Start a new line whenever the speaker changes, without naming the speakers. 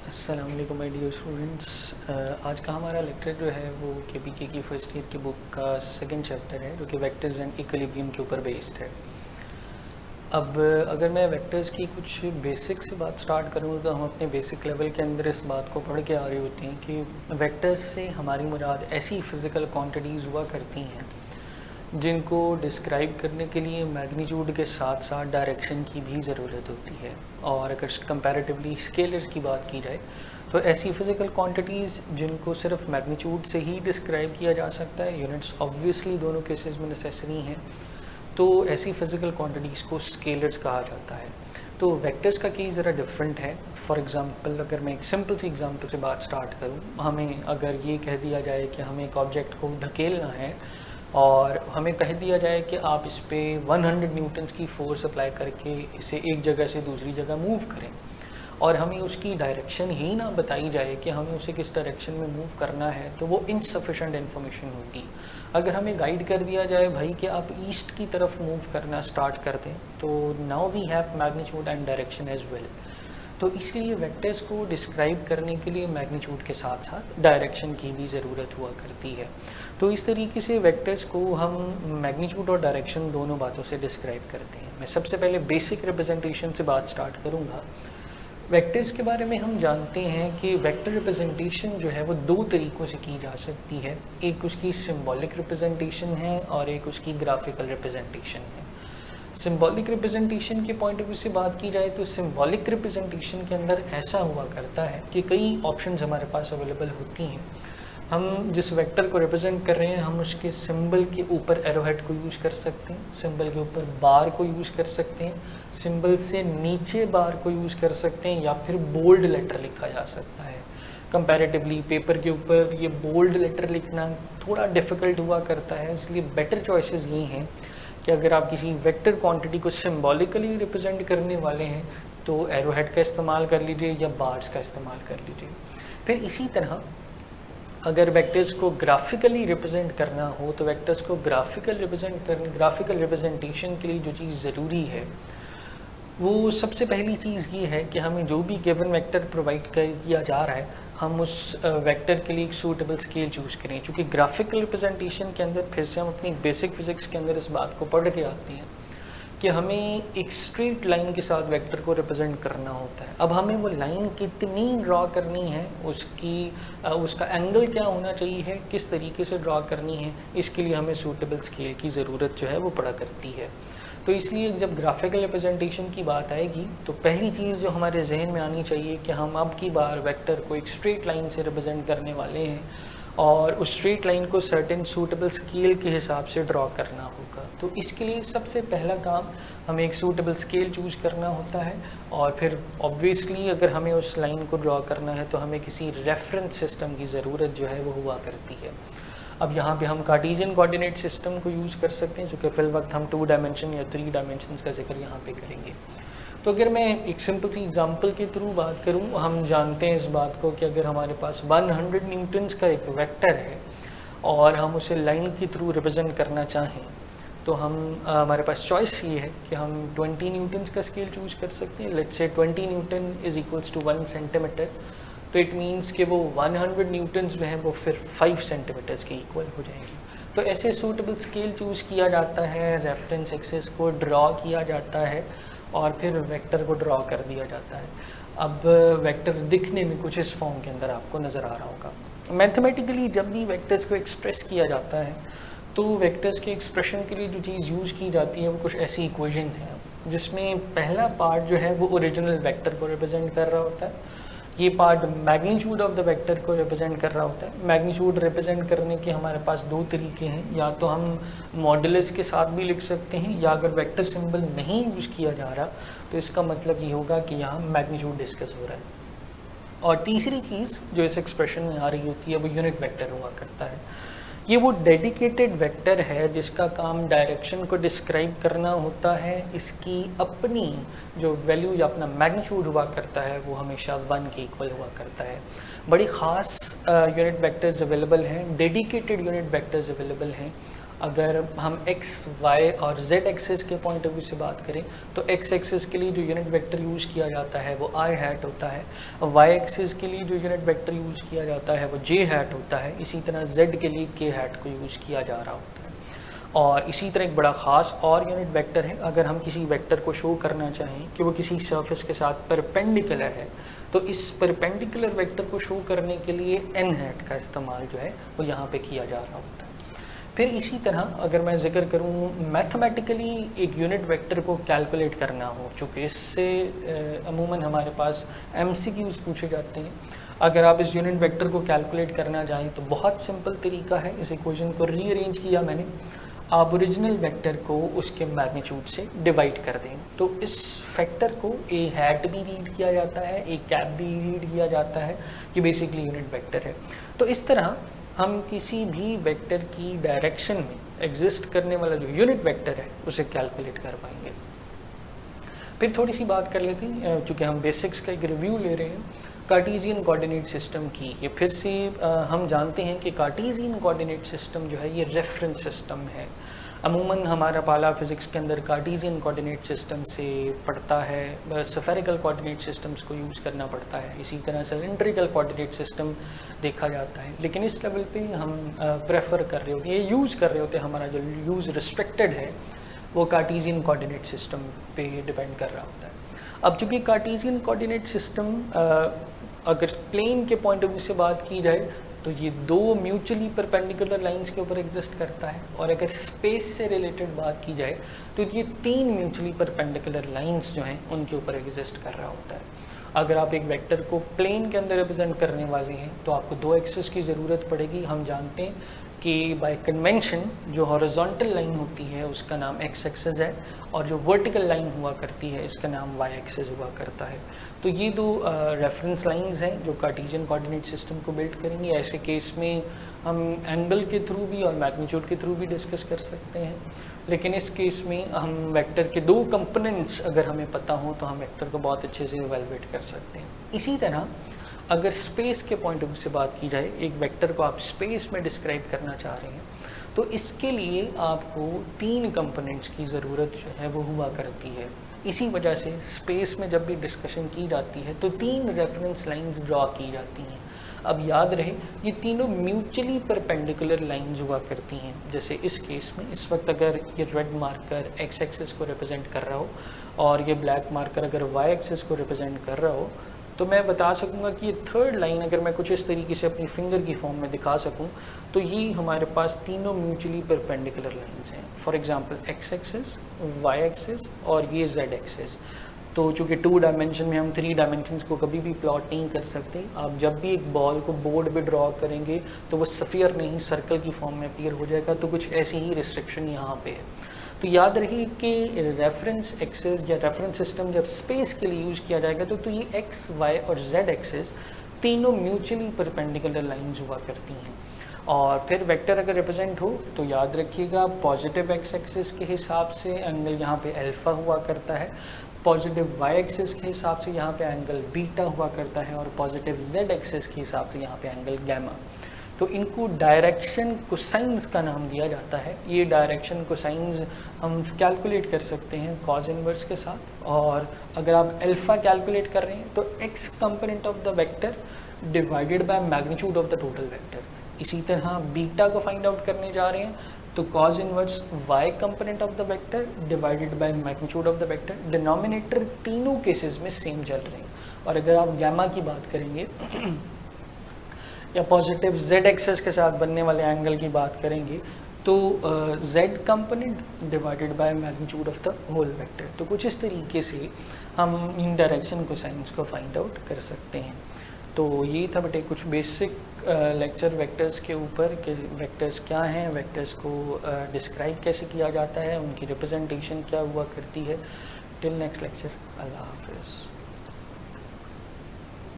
अस्सलाम वालेकुम my dear students. आज का हमारा लेक्चर जो है वो केपीके की फर्स्ट ईयर की बुक का सेकंड चैप्टर है जो कि वेक्टर्स एंड इक्विलिब्रियम के ऊपर बेस्ड है। अब अगर मैं वेक्टर्स की कुछ बेसिक से बात स्टार्ट करूँ तो हम अपने बेसिक लेवल के अंदर इस बात को पढ़ के आ रहे होते हैं कि वेक्टर्स से हमारी मुराद ऐसी फ़िज़िकल क्वांटिटीज़ हुआ करती हैं जिनको डिस्क्राइब करने के लिए मैग्नीट्यूड के साथ साथ डायरेक्शन की भी ज़रूरत होती है। और अगर कंपैरेटिवली स्केलर्स की बात की जाए तो ऐसी फ़िज़िकल क्वांटिटीज़ जिनको सिर्फ मैग्नीट्यूड से ही डिस्क्राइब किया जा सकता है, यूनिट्स ऑब्वियसली दोनों केसेस में नेसेसरी हैं, तो ऐसी फ़िज़िकल क्वांटिटीज़ को स्केलर्स कहा जाता है। तो वेक्टर्स का केस ज़रा डिफरेंट है। फॉर एग्ज़ाम्पल अगर मैं एक सिंपल सी एग्ज़ाम्पल से बात स्टार्ट करूँ, हमें अगर ये कह दिया जाए कि हमें एक ऑब्जेक्ट को धकेलना है और हमें कह दिया जाए कि आप इस पे 100 न्यूटन्स की फोर्स अप्लाई करके इसे एक जगह से दूसरी जगह मूव करें और हमें उसकी डायरेक्शन ही ना बताई जाए कि हमें उसे किस डायरेक्शन में मूव करना है, तो वो इनसफिशेंट इन्फॉर्मेशन होगी। अगर हमें गाइड कर दिया जाए भाई कि आप ईस्ट की तरफ मूव करना स्टार्ट कर दें, तो now we have magnitude and direction as well. तो इसलिए वेक्टर्स को डिस्क्राइब करने के लिए मैग्नीट्यूड के साथ साथ डायरेक्शन की भी ज़रूरत हुआ करती है। तो इस तरीके से वेक्टर्स को हम मैग्नीट्यूड और डायरेक्शन दोनों बातों से डिस्क्राइब करते हैं। मैं सबसे पहले बेसिक रिप्रेजेंटेशन से बात स्टार्ट करूँगा। वेक्टर्स के बारे में हम जानते हैं कि वेक्टर रिप्रेजेंटेशन जो है वो दो तरीक़ों से की जा सकती है। एक उसकी सिंबॉलिक रिप्रेजेंटेशन है और एक उसकी ग्राफिकल रिप्रेजेंटेशन है। सिंबॉलिक रिप्रेजेंटेशन के पॉइंट ऑफ व्यू से बात की जाए तो सिंबॉलिक रिप्रेजेंटेशन के अंदर ऐसा हुआ करता है कि कई ऑप्शंस हमारे पास अवेलेबल होती हैं। हम जिस वेक्टर को रिप्रेजेंट कर रहे हैं हम उसके सिंबल के ऊपर एरोहेड को यूज़ कर सकते हैं, सिंबल के ऊपर बार को यूज़ कर सकते हैं, सिंबल से नीचे बार को यूज़ कर सकते हैं, या फिर बोल्ड लेटर लिखा जा सकता है। कंपैरेटिवली पेपर के ऊपर ये बोल्ड लेटर लिखना थोड़ा डिफ़िकल्ट हुआ करता है, इसलिए बेटर चॉइसेस ये हैं कि अगर आप किसी वेक्टर क्वांटिटी को सिंबॉलिकली रिप्रेजेंट करने वाले हैं तो एरोहेड का इस्तेमाल कर लीजिए या बार्स का इस्तेमाल कर लीजिए। फिर इसी तरह अगर वेक्टर्स को ग्राफिकली रिप्रेजेंट करना हो तो वेक्टर्स को ग्राफिकल रिप्रेजेंटेशन के लिए जो चीज़ ज़रूरी है वो सबसे पहली चीज़ ये है कि हमें जो भी गिवन वेक्टर प्रोवाइड किया जा रहा है हम उस वेक्टर के लिए एक सूटेबल स्केल चूज़ करें। चूँकि ग्राफिकल रिप्रेजेंटेशन के अंदर फिर से हम अपनी बेसिक फिज़िक्स के अंदर इस बात को पढ़ के आते हैं कि हमें एक स्ट्रेट लाइन के साथ वेक्टर को रिप्रेजेंट करना होता है। अब हमें वो लाइन कितनी ड्रॉ करनी है, उसका एंगल क्या होना चाहिए, किस तरीके से ड्रॉ करनी है, इसके लिए हमें सूटेबल स्केल की ज़रूरत जो है वो पड़ा करती है। तो इसलिए जब ग्राफिकल रिप्रेजेंटेशन की बात आएगी तो पहली चीज़ जो हमारे जहन में आनी चाहिए कि हम अब की बार वेक्टर को एक स्ट्रेट लाइन से रिप्रेजेंट करने वाले हैं और उस स्ट्रेट लाइन को सर्टेन सूटेबल स्केल के हिसाब से ड्रॉ करना होगा। तो इसके लिए सबसे पहला काम हमें एक सूटेबल स्केल चूज़ करना होता है और फिर ऑब्वियसली अगर हमें उस लाइन को ड्रॉ करना है तो हमें किसी रेफरेंस सिस्टम की ज़रूरत जो है वो हुआ करती है। अब यहाँ पे हम कार्टेशियन कोऑर्डिनेट सिस्टम को यूज़ कर सकते हैं, जो कि फिल वक्त हम 2 डायमेंशन या 3 डायमेंशंस का जिक्र यहाँ पे करेंगे। तो अगर मैं एक सिंपल सी एग्जांपल के थ्रू बात करूँ, हम जानते हैं इस बात को कि अगर हमारे पास 100 न्यूटन्स का एक वेक्टर है और हम उसे लाइन के थ्रू रिप्रेजेंट करना चाहें तो हमारे पास चॉइस ये है कि हम 20 न्यूटन्स का स्केल चूज़ कर सकते हैं। Let's say 20 newton is equals to 1 centimetre, तो इट मीन्स कि वो 100 न्यूटन्स जो हैं वो फिर 5 सेंटीमीटर्स के इक्वल हो जाएंगे। तो ऐसे सूटेबल स्केल चूज़ किया जाता है, रेफरेंस एक्सिस को ड्रॉ किया जाता है और फिर वेक्टर को ड्रॉ कर दिया जाता है। अब वेक्टर दिखने में कुछ इस फॉर्म के अंदर आपको नज़र आ रहा होगा। मैथमेटिकली जब भी वेक्टर्स को एक्सप्रेस किया जाता है तो वेक्टर्स के एक्सप्रेशन के लिए जो चीज़ यूज़ की जाती है वो कुछ ऐसी इक्वेशन है जिसमें पहला पार्ट जो है वो ओरिजिनल वेक्टर को रिप्रेजेंट कर रहा होता है, ये part magnitude of the vector को रिप्रेजेंट कर रहा होता है। मैग्नीट्यूड रिप्रेजेंट करने के हमारे पास दो तरीके हैं, या तो हम मॉडुलस के साथ भी लिख सकते हैं या अगर वेक्टर सिंबल नहीं यूज़ किया जा रहा तो इसका मतलब ये होगा कि यहाँ मैग्नीट्यूड डिस्कस हो रहा है। और तीसरी चीज़ जो इस एक्सप्रेशन में आ रही होती है वो यूनिट वेक्टर हुआ करता है। ये वो डेडिकेटेड वेक्टर है जिसका काम डायरेक्शन को डिस्क्राइब करना होता है। इसकी अपनी जो वैल्यू या अपना मैग्नीट्यूड हुआ करता है वो हमेशा 1 के इक्वल हुआ करता है। बड़ी ख़ास यूनिट वेक्टर्स अवेलेबल हैं, डेडिकेटेड यूनिट वेक्टर्स अवेलेबल हैं। अगर हम x, y और z एक्सिस के पॉइंट ऑफ व्यू से बात करें तो x एक्सिस के लिए जो यूनिट वेक्टर यूज़ किया जाता है वो i हैट होता है, और y एक्सिस के लिए जो यूनिट वेक्टर यूज़ किया जाता है वो j हैट होता है। इसी तरह z के लिए k हैट को यूज़ किया जा रहा होता है। और इसी तरह एक बड़ा ख़ास और यूनिट वेक्टर है, अगर हम किसी वेक्टर को शो करना चाहें कि वो किसी सरफेस के साथ परपेंडिकुलर है तो इस परपेंडिकुलर वेक्टर को शो करने के लिए n हैट का इस्तेमाल जो है वो यहाँ पे किया जा रहा होता है। फिर इसी तरह अगर मैं जिक्र करूँ मैथमेटिकली एक यूनिट वेक्टर को कैलकुलेट करना हो, चूँकि इससे अमूमन हमारे पास MCQs पूछे जाते हैं। अगर आप इस यूनिट वेक्टर को कैलकुलेट करना चाहें तो बहुत सिंपल तरीका है, इस इक्वेशन को रीअरेंज किया मैंने, आप ओरिजिनल वेक्टर को उसके मैग्नीट्यूड से डिवाइड कर दें तो इस फैक्टर को a हैट भी रीड किया जाता है, a कैप भी रीड किया जाता है, कि बेसिकली यूनिट वेक्टर है। तो इस तरह हम किसी भी वेक्टर की डायरेक्शन में एग्जिस्ट करने वाला जो यूनिट वेक्टर है उसे कैलकुलेट कर पाएंगे। फिर थोड़ी सी बात कर लेते हैं, चूँकि हम बेसिक्स का एक रिव्यू ले रहे हैं कार्टेशियन कोऑर्डिनेट सिस्टम की। ये फिर से हम जानते हैं कि कार्टेशियन कोऑर्डिनेट सिस्टम जो है ये रेफरेंस सिस्टम है। अमूमन हमारा पाला फिज़िक्स के अंदर कार्टेशियन कोऑर्डिनेट सिस्टम से पढ़ता है, स्फेरिकल कोऑर्डिनेट सिस्टम्स को यूज़ करना पड़ता है, इसी तरह सिलेंड्रिकल कोऑर्डिनेट सिस्टम देखा जाता है। लेकिन इस लेवल पे हम प्रेफर कर रहे होते हैं, ये यूज़ कर रहे होते हैं, हमारा जो यूज़ रिस्ट्रिक्टेड है वो कार्टेशियन कोऑर्डिनेट सिस्टम पे डिपेंड कर रहा होता है। अब चूँकि कार्टेशियन कोऑर्डिनेट सिस्टम अगर प्लेन के पॉइंट ऑफ व्यू से बात की जाए तो ये दो म्यूचुअली परपेंडिकुलर लाइंस के ऊपर एग्जिस्ट करता है, और अगर स्पेस से रिलेटेड बात की जाए तो ये तीन म्यूचुअली परपेंडिकुलर लाइंस जो हैं उनके ऊपर एग्जिस्ट कर रहा होता है। अगर आप एक वेक्टर को प्लेन के अंदर रिप्रेजेंट करने वाले हैं तो आपको दो एक्सिस की ज़रूरत पड़ेगी। हम जानते हैं कि बाय कन्वेंशन जो हॉरिजॉन्टल लाइन होती है उसका नाम एक्स एक्सिस है, और जो वर्टिकल लाइन हुआ करती है इसका नाम वाई एक्सिस हुआ करता है। तो ये दो रेफरेंस लाइंस हैं जो कार्टेशियन कोऑर्डिनेट सिस्टम को बिल्ड करेंगे। ऐसे केस में हम एंगल के थ्रू भी और मैग्नीट्यूड के थ्रू भी डिस्कस कर सकते हैं, लेकिन इस केस में हम वेक्टर के दो कंपोनेंट्स अगर हमें पता हो तो हम वेक्टर को बहुत अच्छे से इवैल्यूएट कर सकते हैं। इसी तरह अगर स्पेस के पॉइंट ऑफ व्यू से बात की जाए, एक वेक्टर को आप स्पेस में डिस्क्राइब करना चाह रहे हैं तो इसके लिए आपको तीन कंपोनेंट्स की ज़रूरत जो है वो हुआ करती है। इसी वजह से स्पेस में जब भी डिस्कशन की जाती है तो तीन रेफरेंस लाइंस ड्रॉ की जाती हैं। अब याद रहे ये तीनों म्यूचुअली परपेंडिकुलर लाइंस हुआ करती हैं। जैसे इस केस में इस वक्त अगर ये रेड मार्कर एक्स एक्सिस को रिप्रेजेंट कर रहा हो और ये ब्लैक मार्कर अगर वाई एक्सिस को रिप्रेजेंट कर रहा हो तो मैं बता सकूंगा कि ये थर्ड लाइन अगर मैं कुछ इस तरीके से अपनी फिंगर की फॉर्म में दिखा सकूं तो ये हमारे पास तीनों म्यूचुअली परपेंडिकुलर लाइंस हैं। For example X axis, Y axis और ये जेड एक्सिस। तो चूँकि 2 डायमेंशन में हम 3 डायमेंशंस को कभी भी प्लॉट नहीं कर सकते, आप जब भी एक बॉल को बोर्ड पे ड्रॉ करेंगे तो वो स्फीयर नहीं सर्कल की फॉर्म में अपीयर हो जाएगा। तो कुछ ऐसी ही रिस्ट्रिक्शन यहाँ पे है। तो याद रखिए कि रेफरेंस एक्सिस या रेफरेंस सिस्टम जब स्पेस के लिए यूज़ किया जाएगा तो ये एक्स, वाई और जेड एक्सिस तीनों म्यूचुअली परपेंडिकुलर लाइंस हुआ करती हैं। और फिर वेक्टर अगर रिप्रेजेंट हो तो याद रखिएगा पॉजिटिव एक्स एक्सिस के हिसाब से एंगल यहाँ पे अल्फा हुआ करता है, पॉजिटिव वाई एक्सिस के हिसाब से यहाँ पे एंगल बीटा हुआ करता है, और पॉजिटिव जेड एक्सिस के हिसाब से यहाँ पे एंगल गैमा। तो इनको डायरेक्शन कोसाइंस का नाम दिया जाता है। ये डायरेक्शन कोसाइंस हम कैलकुलेट कर सकते हैं कॉज इनवर्स के साथ। और अगर आप अल्फा कैलकुलेट कर रहे हैं तो x component of the vector divided by magnitude of the total vector. इसी तरह बीटा को फाइंड आउट करने जा रहे हैं तो cos inverse Y component of the vector divided by magnitude of the vector. Denominator तीनों केसेस में सेम चल रहे हैं। और अगर आप गैमा की बात करेंगे या पॉजिटिव जेड एक्सिस के साथ बनने वाले एंगल की बात करेंगे तो Z component divided by magnitude of the whole vector. तो कुछ इस तरीके से हम इन डायरेक्शन कोसाइंस को फाइंड आउट कर सकते हैं। तो ये था बेटे कुछ बेसिक लेक्चर वेक्टर्स के ऊपर कि वेक्टर्स क्या हैं, वेक्टर्स को डिस्क्राइब कैसे किया जाता है, उनकी रिप्रेजेंटेशन क्या हुआ करती है। टिल नेक्स्ट लेक्चर, अल्लाह हाफिज़।